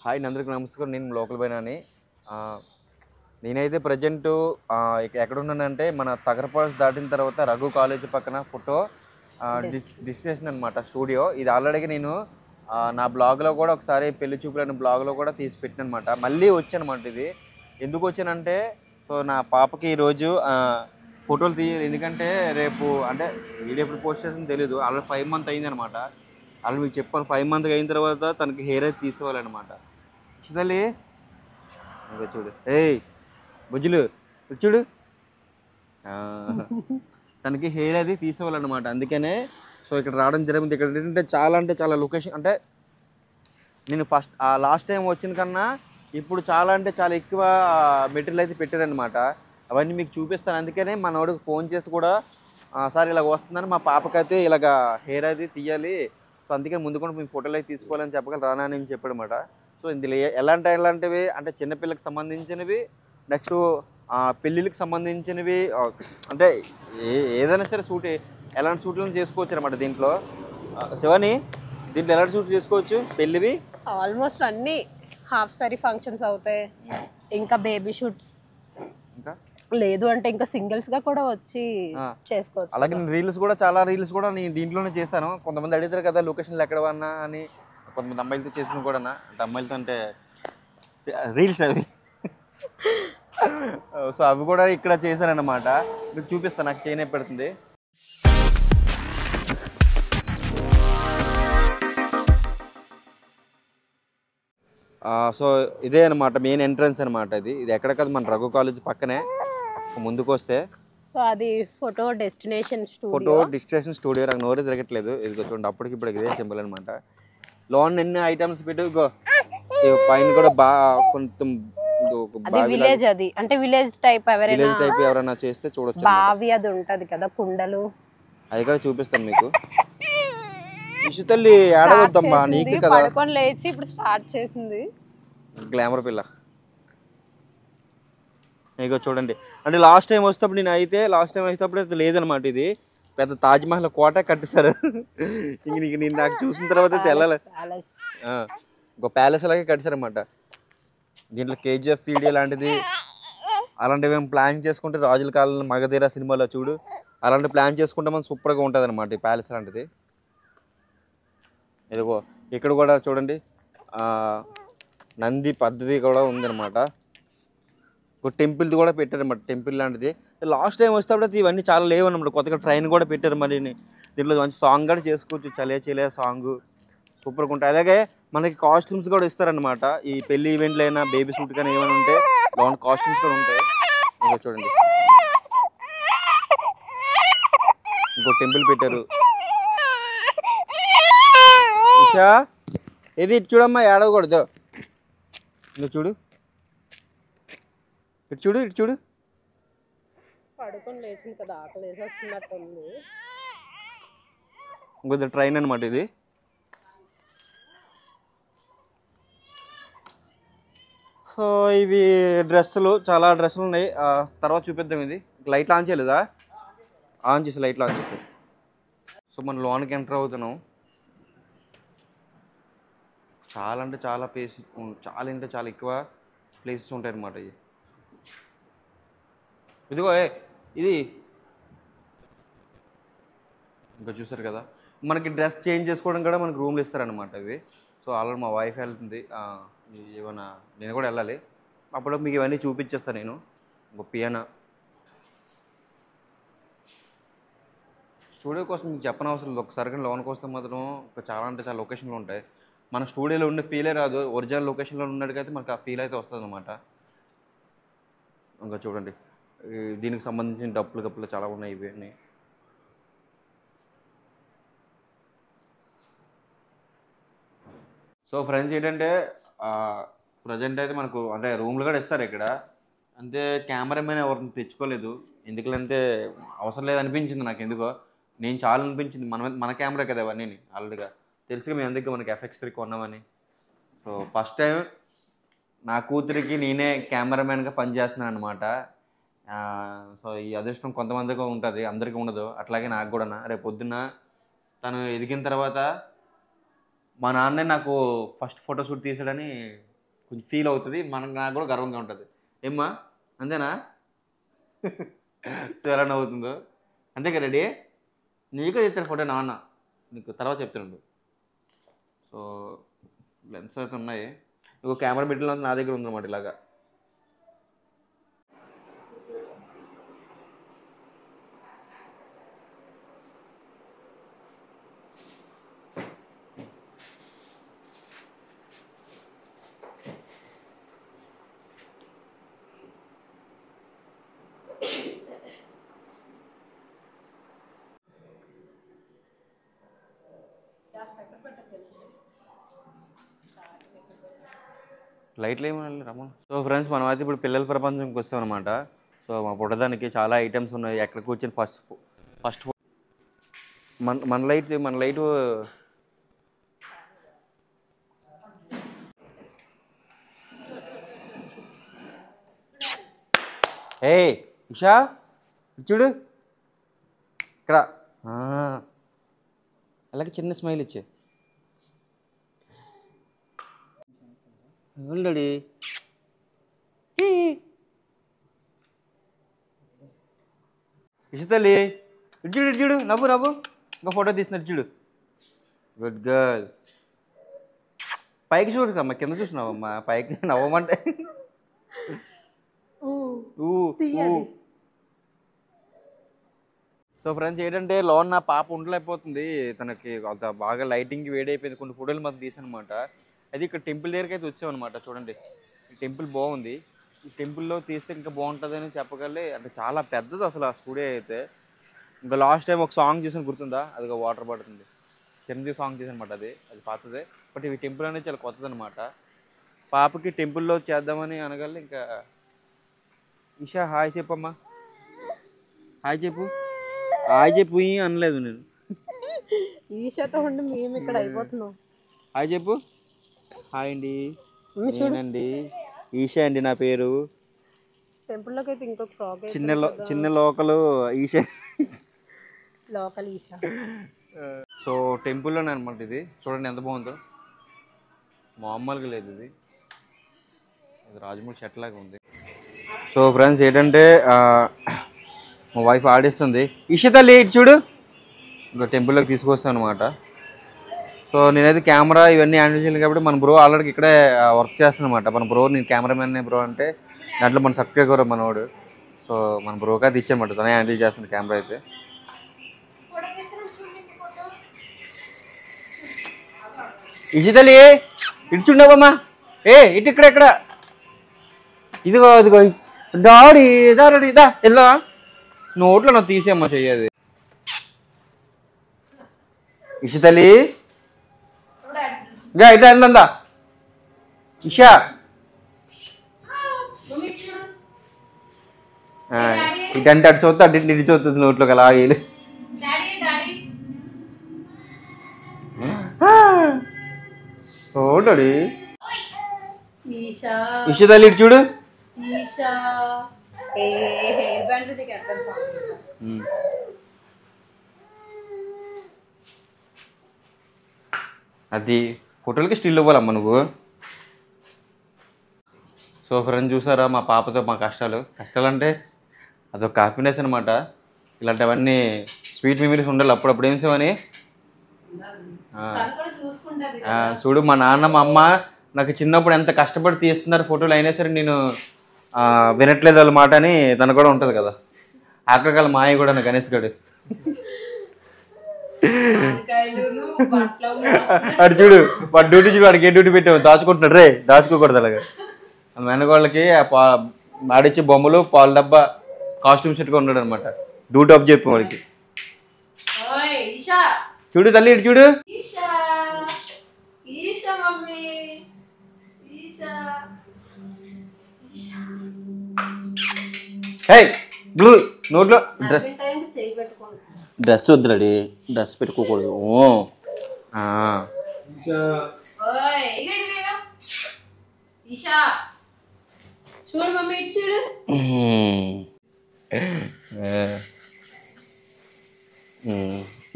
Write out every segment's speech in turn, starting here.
Hi అందరికీ నమస్కారం. నేను లోకల్ బైనాని. నేనైతే ప్రజెంట్ ఎక్కడున్నానంటే మన తగరపాల్స్ దాటిన తర్వాత రఘు కాలేజ్ పక్కన ఫోటో డిస్టినేషన్ అనమాట స్టూడియో. ఇది ఆల్రెడీ నేను నా బ్లాగ్లో కూడా ఒకసారి పెళ్లి చూపులైన బ్లాగ్లో కూడా తీసి పెట్టిన అనమాట. మళ్ళీ వచ్చానమాట. ఇది ఎందుకు వచ్చానంటే సో నా పాపకి ఈరోజు ఫోటోలు తీయాలి. ఎందుకంటే రేపు అంటే వీడియో ఎప్పుడు పోస్ట్ చేసింది తెలీదు. ఆల్రెడీ 5 months అయిందనమాట. అలా మీకు చెప్పాను 5 months అయిన తర్వాత తనకి హెయిర్ అయితే తీసుకోవాలన్నమాట. ఇషితల్లి ఇంకా చూడు, ఏయ్ బుజ్జులు చూడు, తనకి హెయిర్ అది తీసుకోవాలన్నమాట. అందుకనే సో ఇక్కడ రావడం జరిగింది. ఇక్కడ ఏంటంటే చాలా అంటే చాలా లొకేషన్ అంటే నేను లాస్ట్ టైం వచ్చిన కన్నా ఇప్పుడు చాలా అంటే చాలా ఎక్కువ మెటీరియల్ అయితే పెట్టారనమాట. అవన్నీ మీకు చూపిస్తాను. అందుకనే మన వాడికి ఫోన్ చేసి కూడా సార్ ఇలాగ వస్తుందని మా పాపకైతే ఇలాగ హెయిర్ అది తీయాలి, సో అందుకని ముందు కూడా మీ ఫోటోలు అయితే తీసుకోవాలని చెప్పగలరు రానా అని చెప్పాడనమాట. సో ఇందులో ఎలాంటివి అంటే చిన్నపిల్లకి సంబంధించినవి, నెక్స్ట్ పెళ్ళిళ్ళకి సంబంధించినవి, అంటే ఏదైనా సరే ఎలాంటి షూట్లను చేసుకోవచ్చు అనమాట. దీంట్లో శివాని దీంట్లో ఎలాంటి షూట్ చేసుకోవచ్చు? పెళ్ళివి ఆల్మోస్ట్ అన్ని హాఫ్ సారీ ఫంక్షన్స్ అవుతాయి, ఇంకా బేబీ షూట్స్, ఇంకా లేదు అంటే ఇంకా సింగిల్స్ గా కూడా వచ్చి చేసుకోవచ్చు. అలాగే నేను చాలా రీల్స్ కూడా నేను దీంట్లోనే చేశాను. కొంతమంది అడుగుతారు కదా లొకేషన్లు ఎక్కడ అన్నా అని, కొంతమంది అమ్మాయిలతో చేసిన కూడా అంటే అమ్మాయిలతో అంటే రీల్స్ అవి సో అవి కూడా ఇక్కడ చేశానన్నమాట. మీకు చూపిస్తాను, నాకు చేయనే పెడుతుంది. సో ఇదే అనమాట మెయిన్ ఎంట్రన్స్ అనమాట. ఇది ఎక్కడ కదా మన రఘు కాలేజ్ పక్కనే ముందుకు వస్తే. సో అది ఫోటో డెస్టినేషన్ స్టూడియో. నాకు నోరే తిరగట్లేదు. ఇది చూడండి, అప్పటికి ఇప్పుడు ఇదే సింబల్ అనమాట. లోన్ ఎన్ని ఐటమ్స్ పెట్టు, పైన కూడా కొంచెం విలేజ్, అది అంటే విలేజ్ టైప్ ఎవరైనా చేస్తే చూడొచ్చు. బావి అది ఉంటది కదా, కుండలు, అది కూడా చూపిస్తాను మీకు. ఇషితల్లి ఆడవద్దమ్మా, నీకు కదా పడుకొని లేచి ఇప్పుడు స్టార్ట్ చేసింది. గ్లామర్ పిల్ల. ఇగో చూడండి, అంటే లాస్ట్ టైం వచ్చేటప్పుడు అయితే లేదనమాట. ఇది పెద్ద తాజ్మహల్ కోట కట్టేశారు. ఇంక నేను నాకు చూసిన తర్వాత అయితే వెళ్ళాలి. ఒక ప్యాలెస్ లాగే కట్టేశారనమాట. దీంట్లో కేజీఎఫ్ వీడియో లాంటిది అలాంటివి ఏం ప్లాన్ చేసుకుంటే రాజుల కాలంలో మగధీర సినిమాలో చూడు అలాంటి ప్లాన్ చేసుకుంటే మనం సూపర్గా ఉంటుంది అనమాట ఈ ప్యాలెస్ లాంటిది. ఇదిగో ఇక్కడ కూడా చూడండి, నంది పద్ధతి కూడా ఉందన్నమాట. ఒక టెంపుల్ది కూడా పెట్టారన్నమాట, టెంపుల్ లాంటిది. లాస్ట్ టైం వస్తేప్పుడు ఇవన్నీ చాలా లేవన్నమాట. కొత్తగా ట్రైన్ కూడా పెట్టారు. మరి దీంట్లో మంచి సాంగ్ కూడా చేసుకోవచ్చు, చలే సాంగ్ సూపర్గా ఉంటాయి. అలాగే మనకి కాస్ట్యూమ్స్ కూడా ఇస్తారనమాట. ఈ పెళ్లి ఈవెంట్లు అయినా బేబీ షూట్ కానీ ఏమైనా ఉంటే లోన్ కాస్ట్యూమ్స్ కూడా ఉంటాయి. ఇంకా చూడండి, ఇంకో టెంపుల్ పెట్టారు. ఉషా ఇది చూడమ్మా, ఏడవకూడదు. ఇంకా చూడు, ఇటు చూడు పడుకొని లేచింది కదా, ఆకలి వేసేస్తున్నట్టుంది. ఇంకొద్ది ట్రైన్ అనమాట ఇది. సో ఇవి డ్రెస్సులు, చాలా డ్రెస్సులు ఉన్నాయి. తర్వాత చూపిద్దాం. ఇది లైట్ ఆన్ చేయలేదా? ఆన్ చేసి లైట్లు ఆన్ చేసి. సో మనం లోన్కి ఎంటర్ అవుతున్నాం. చాలా అంటే చాలా చాలా ఎక్కువ ప్లేసెస్ ఉంటాయి అన్నమాట. ఇదిగో ఇది ఇంకా చూసారు కదా, మనకి డ్రెస్ చేంజ్ చేసుకోవడం కూడా మనకి రూమ్లు ఇస్తారనమాట ఇవి. సో ఆల్రెడీ మా వైఫ్ వెళ్తుంది, ఏమైనా నేను కూడా వెళ్ళాలి. అప్పుడు మీకు ఇవన్నీ చూపించేస్తాను నేను. ఇంకో పియానో స్టూడియో కోసం మీకు చెప్పనవసరం లేదు. ఒకసారి లోన్కి వస్తే మాత్రం చాలా అంటే చాలా లొకేషన్లు ఉంటాయి. మన స్టూడియోలో ఉండే ఫీలే రాదు, ఒరిజినల్ లొకేషన్లో ఉన్నట్టుకైతే మనకు ఆ ఫీల్ అయితే వస్తుంది అనమాట. ఇంకా చూడండి, దీనికి సంబంధించిన డప్పులు చాలా ఉన్నాయి ఇవన్నీ. సో ఫ్రెండ్స్ ఏంటంటే ప్రజెంట్ అయితే మనకు అంటే రూమ్లు కూడా ఇస్తారు ఇక్కడ. అంటే కెమెరామెన్ ఎవరిని తెచ్చుకోలేదు, ఎందుకంటే అవసరం లేదు అనిపించింది నాకు. ఎందుకో నేను చాలా అనిపించింది, మన కెమెరా కదా అవన్నీ ఆల్రెడీగా తెలుసుగా మేము అందుకే మనకి FX3 కొన్నామని. సో ఫస్ట్ టైం నా కూతురికి నేనే కెమెరామెన్గా పనిచేస్తున్నాను అనమాట. సో ఈ అదృష్టం కొంతమందికి ఉంటుంది, అందరికీ ఉండదు. అట్లాగే నాకు కూడా రేపు పొద్దున్న తను ఎదిగిన తర్వాత మా నాన్నే నాకు ఫస్ట్ ఫోటో షూట్ తీసాడని కొంచెం ఫీల్ అవుతుంది, నాకు కూడా గర్వంగా ఉంటుంది. ఏమ్మా అంతేనా? సో ఎలా నవ్వుతుందో అంతే కదా రెడీ. నీకు చెప్తాను ఫోటో నాన్న, నీకు తర్వాత చెప్తున్నాడు. సో లెన్స్ అయితే ఉన్నాయి, ఇంకో కెమెరా మిడిల్లో నా దగ్గర ఉందన్నమాట ఇలాగా. లైట్లు ఏమన్నా రమ్మా. సో ఫ్రెండ్స్ మనం అయితే ఇప్పుడు పిల్లల ప్రపంచంకి వస్తాం అనమాట. సో మా పుట్టదానికి చాలా ఐటమ్స్ ఉన్నాయి. ఎక్కడ కూర్చొని ఫస్ట్ మన లైట్ ఏ ఇషా చూడు ఇక్కడ, అలాగే చిన్న స్మైల్ ఇచ్చే డాడీ. ఇషతల్లి ఇటు చూడు నవ్వు ఇంకా ఫోటో తీసినట్టు చూడు. Good girl. పైకి చూడకమ్మా, కింద చూసినావమ్మా, పైకి నవ్వమంటే. సో ఫ్రెండ్స్ ఏంటంటే లోన్ నా పాప ఉండలేకపోతుంది, తనకి అంత బాగా లైటింగ్ వేడైపోయింది. కొన్ని ఫోటోలు మాకు తీసానమాట. అది ఇక్కడ టెంపుల్ దగ్గరికి అయితే వచ్చామన్నమాట. చూడండి ఈ టెంపుల్ బాగుంది, ఈ టెంపుల్లో తీస్తే ఇంకా బాగుంటుందని చెప్పగలే. అంటే చాలా పెద్దది అసలు ఆ స్టూడియో అయితే. ఇంకా లాస్ట్ టైం ఒక సాంగ్ చేసాను గుర్తుందా, అది ఒక వాటర్ పడుతుంది చిన్నది సాంగ్ చేశాను అనమాట. అది పాతదే, బట్ ఇవి టెంపుల్ అనేది చాలా కొత్తది అనమాట. పాపకి టెంపుల్లో చేద్దామని అనగల. ఇంకా ఇషా హాయ్ చెప్పమ్మా, హాయ్ చెప్పు అనలేదు నేను. ఈషాతో ఉండి మేము ఇక్కడ అయిపోతున్నాం. హాయ్ చెప్పు. హాయ్ అండి, నేనండి ఈషా అండి నా పేరు. టెంపుల్లోకి అయితే ఇంకొక ఫ్రాక్, చిన్న లోకల్ ఈషా, లోకల్ ఈషా. సో టెంపుల్లోనే అనమాట ఇది. చూడండి ఎంత బాగుందో, మామూలుగా లేదు ఇది. రాజమౌళి షర్ట్ లాగా ఉంది. సో ఫ్రెండ్స్ ఏంటంటే మా వైఫ్ ఆడిస్తుంది. ఇషిత లేట్ చూడు, ఇంకా టెంపుల్లోకి తీసుకొస్తాను అనమాట. సో నేనైతే కెమెరా ఇవన్నీ హ్యాండిల్ చేయాలి కాబట్టి మన బ్రో ఆల్రెడీ ఇక్కడే వర్క్ చేస్తాను అనమాట. మన బ్రో నేను కెమెరామెన్ బ్రో అంటే దాంట్లో మన సబ్స్క్రైబర్ మనోడు. సో మన బ్రోకి అయితే ఇచ్చానమాట, తనే హ్యాండిల్ చేస్తుంది కెమెరా అయితే. ఇషితలి ఇటు చూడమ్మా, ఇటు ఇక్కడ ఇదిగో డాడీ ఇదా ఎలా నోట్లో నాకు తీసేమ్మా చెయ్యేది. ఇషితలి ఇదా ఎందా ఇషా ఇటంటే అటు చూస్తా, అటు ఇటు చూస్తుంది నోట్లోకి అలా వేయాలి. ఓడి ఇషితలి ఇటు చూడు. అది ఫోటోలకి స్టిల్ ఇవ్వాలమ్మా నువ్వు. సో ఫ్రెండ్స్ చూసారా మా పాపతో మా కష్టాలు అంటే అదొక హ్యాపీనెస్ అనమాట. ఇలాంటివన్నీ స్వీట్ మెమరీస్ ఉండాలి అప్పుడప్పుడు. ఏం సేవని చూడు, మా నాన్న మా అమ్మ నాకు చిన్నప్పుడు ఎంత కష్టపడి తీస్తున్నారు ఫోటోలు, అయినా సరే నేను వినట్లేదు వాళ్ళ మాట అని తను కూడా ఉంటుంది కదా. ఆఖరికాల మాయ కూడా నా గణేష్ గడు అటు చూడు, వాడు డ్యూటీ చూడు, వాడికి ఏ డ్యూటీ పెట్టాము, దాచుకుంటున్నాడు. రే దాచుకోకూడదు అలాగా. వెనకోళ్ళకి ఆడిచ్చే బొమ్మలు పాలు డబ్బా కాస్ట్యూమ్ సెట్గా ఉన్నాడు అనమాట. డ్యూటీ ఆఫ్ చెప్పి వాడికి. చూడు తల్లి ఇటు చూడు. నోట్లో డ్రెస్ వద్దులడి, డ్రెస్ పెట్టుకోకూడదు. చూడు మమ్మీ ఇటు చూడు.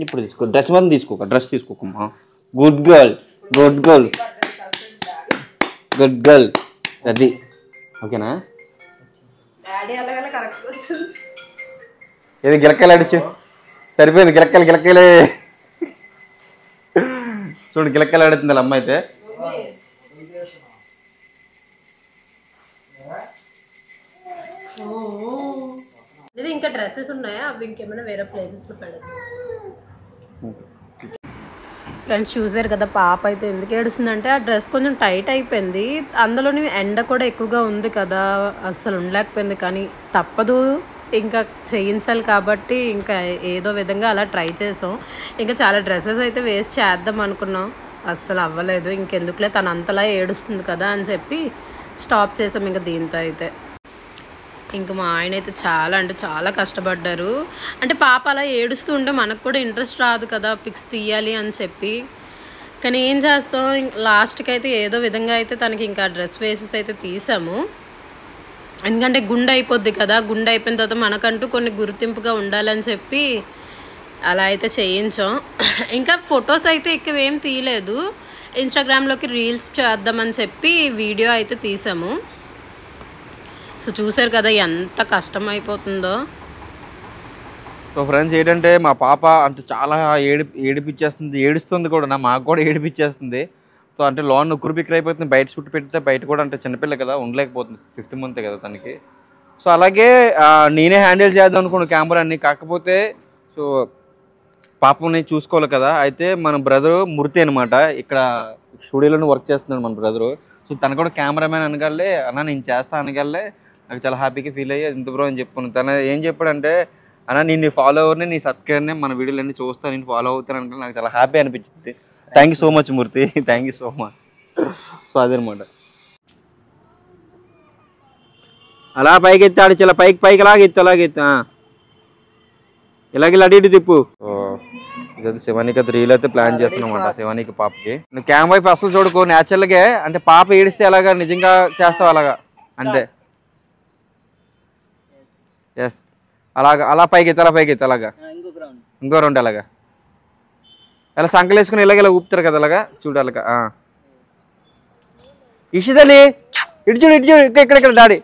ఇప్పుడు తీసుకో, డ్రెస్ మంది తీసుకోక, డ్రెస్ తీసుకోకమ్మా. Good girl. Good girl good girl అది ఓకేనా ఏది గిలక్కలు అడిచు సరిపోయింది గిలక్కలే చూడు గిలక్కలు ఆడుతుంది వాళ్ళ అమ్మ అయితే ఇంకా డ్రెస్సెస్ ఉన్నాయా అవి ఇంకేమైనా వేరే ప్లేసెస్లో పెడతాం. ఫ్రెండ్స్ చూసారు కదా పాప అయితే ఎందుకు ఏడుస్తుందంటే ఆ డ్రెస్ కొంచెం టైట్ అయిపోయింది, అందులోని ఎండ కూడా ఎక్కువగా ఉంది కదా అస్సలు ఉండలేకపోయింది. కానీ తప్పదు ఇంకా చేయించాలి కాబట్టి ఇంకా ఏదో విధంగా అలా ట్రై చేసాం. ఇంకా చాలా డ్రెస్సెస్ అయితే వేస్ట్ చేద్దాం అనుకున్నాం, అస్సలు అవ్వలేదు. ఇంకెందుకులే తను అంతలా ఏడుస్తుంది కదా అని చెప్పి స్టాప్ చేసాం ఇంకా దీంతో అయితే. ఇంక మా ఆయన అయితే చాలా అంటే చాలా కష్టపడ్డారు. అంటే పాప అలా ఏడుస్తూ ఉంటే మనకు కూడా ఇంట్రెస్ట్ రాదు కదా పిక్స్ తీయాలి అని చెప్పి. కానీ ఏం చేస్తాం లాస్ట్కి అయితే ఏదో విధంగా అయితే తనకి ఇంకా డ్రెస్ వేసెస్ అయితే తీసాము. ఎందుకంటే గుండె అయిపోద్ది కదా, గుండె అయిపోయిన తర్వాత మనకంటూ కొన్ని గుర్తింపుగా ఉండాలని చెప్పి అలా అయితే చేయించాం. ఇంకా ఫొటోస్ అయితే ఎక్కువ ఏం తీయలేదు, ఇన్స్టాగ్రామ్లోకి రీల్స్ చేద్దామని చెప్పి వీడియో అయితే తీసాము. సో చూసారు కదా ఎంత కష్టం అయిపోతుందో. సో ఫ్రెండ్స్ ఏంటంటే మా పాప అంటే చాలా ఏడుస్తుంది కూడా, మాకు కూడా ఏడిపించేస్తుంది. సో అంటే లోన్ ఉక్కురుపిక్కర అయిపోతుంది, బయట చుట్టూ పెడితే బయట కూడా అంటే చిన్నపిల్ల కదా ఉండలేకపోతుంది, 5th month కదా తనకి. సో అలాగే నేనే హ్యాండిల్ చేద్దాం అనుకున్నాను కెమెరాని. కాకపోతే సో పాపని చూసుకోవాలి కదా. అయితే మన బ్రదరు మూర్తి అనమాట ఇక్కడ స్టూడియోలోనే వర్క్ చేస్తున్నాడు మన బ్రదరు. సో తను కూడా కెమెరామెన్ అనగాలే అన్న నేను చేస్తా అనగాలే నాకు చాలా హ్యాపీగా ఫీల్ అయ్యి ఇంత బ్రో అని చెప్పుకున్నాను. తను ఏం చెప్పాడంటే అన్న నేను నీ ఫాలోవర్ని నీ సబ్స్క్రైబర్ని మన వీడియోలు అన్నీ చూస్తాను, నేను ఫాలో అవుతాను అనుకుంటే నాకు చాలా హ్యాపీ అనిపించింది. Thank you so much Murthy, thank you so much. So అదనమాట అలా పైకి ఎత్తాడు, చాలా పైకి అలాగెత్తు ఇలాగే అటు ఇటు తిప్పు. ఇదైతే శివానికి అది రీల్ అయితే ప్లాన్ చేస్తున్నామాట శివానికి పాపకి. నువ్వు క్యామ్ వైపు అసలు చూడుకో, న్యాచురల్గా అంటే పాప ఏడిస్తే అలాగా నిజంగా చేస్తావు అలాగా అంతే. ఎస్ అలా పైకి ఎత్తి అలాగా ఇంకో రౌండ్ అలాగా అలా సంకలు వేసుకుని ఇలా ఊపుతారు కదా అలాగా చూడు అలాగా. ఇషితలి ఇటు చూడు ఇక్కడ డాడీ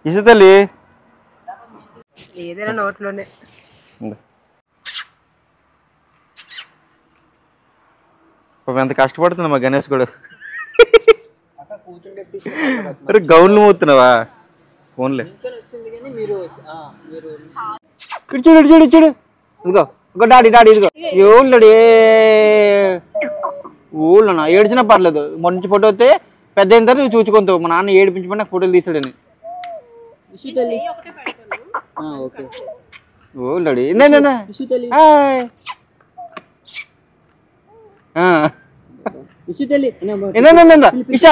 ఇషితలి ఏదైనా నోట్లోనే ఎంత కష్టపడుతున్నా మా గణేష్ కూడా. అరే గౌన్లు మోతున్నావా ఫోన్లే ఇటు చూడు ఇదిగో ఇంకో డాడీ ఇదిగో ఏళ్ళడి ఊళ్ళో ఏడ్చినా పర్లేదు, మంచి ఫోటో వస్తే పెద్ద అయిన తర్వాత నువ్వు చూసుకుంటావు. మా నాన్న ఏడిపించమని నాకు ఫోటోలు తీసాడని ఊళ్ళడి ఇషా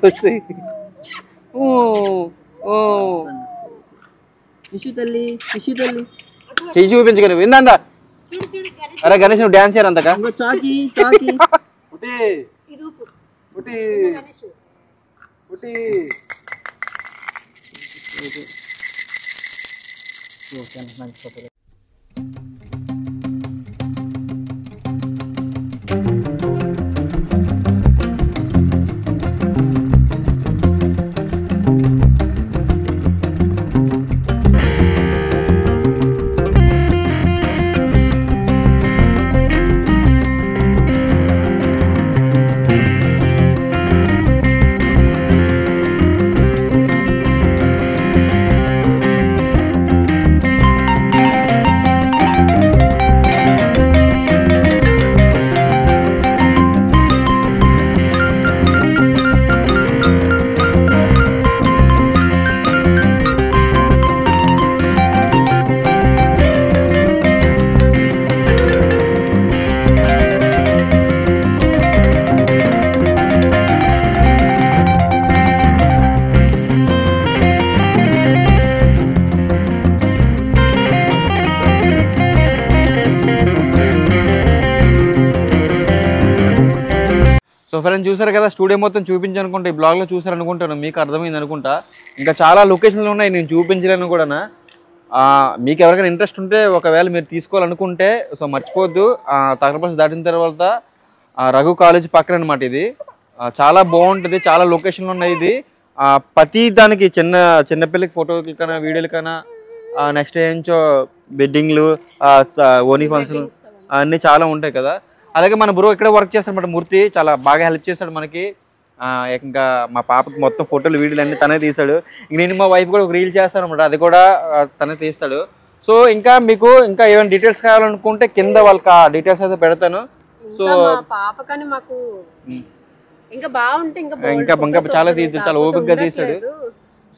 వస్తాయి చెయ్యి చూపించగలవు ఏందా. అరే గణేష్ నువ్వు డాన్స్ చేయరంతగా ఫ్రెండ్స్ చూసారు కదా, స్టూడియో మొత్తం చూపించనుకుంటే ఈ బ్లాగ్లో చూసారనుకుంటాను, మీకు అర్థమైంది అనుకుంటా. ఇంకా చాలా లొకేషన్లు ఉన్నాయి నేను చూపించలేను కూడా. మీకు ఎవరికైనా ఇంట్రెస్ట్ ఉంటే ఒకవేళ మీరు తీసుకోవాలనుకుంటే సో మర్చిపోవద్దు, తగరపల్లి దాటిన తర్వాత రఘు కాలేజ్ పక్కన అనమాట ఇది. చాలా బాగుంటుంది, చాలా లొకేషన్లు ఉన్నాయి. ఇది ప్రతి దానికి చిన్నపిల్లకి ఫోటోలకి కన్నా వీడియోలు కన్నా నెక్స్ట్ ఏంచో వెడ్డింగ్లు ఓనీ ఫంక్షన్ అన్నీ చాలా ఉంటాయి కదా. అలాగే మన బ్రో ఇక్కడ వర్క్ చేస్తాడన్నమాట మూర్తి, చాలా బాగా హెల్ప్ చేస్తాడు మనకి. ఇంకా మా పాపకి మొత్తం ఫోటోలు వీడియోలు అన్నీ తనే తీస్తాడు. నేను మా వైఫ్ కూడా ఒక రీల్ చేస్తాను అనమాట, అది కూడా తనే తీస్తాడు. సో ఇంకా మీకు ఇంకా ఏమైనా డీటెయిల్స్ కావాలనుకుంటే కింద వాళ్ళకి డీటెయిల్స్ అయితే పెడతాను. సో పాప కానీ మాకు ఇంకా బాగుంటే ఇంకా చాలా తీస్తాడు, చాలా ఓపికగా తీస్తాడు.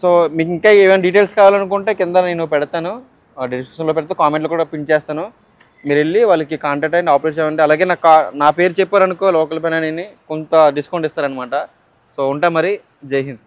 సో మీకు ఇంకా ఏమైనా డీటెయిల్స్ కావాలనుకుంటే కింద నేను పెడతాను, డిస్క్రిప్షన్లో పెడతా, కామెంట్లో కూడా పిన్ చేస్తాను. మీరు వెళ్ళి వాళ్ళకి కాంటాక్ట్ అయ్యి ఆపరేషన్ చేయండి. అలాగే నా పేరు చెప్పారనుకో లోకల్ పైన కొంత డిస్కౌంట్ ఇస్తారనమాట. సో ఉంటా మరి, జై హింద్.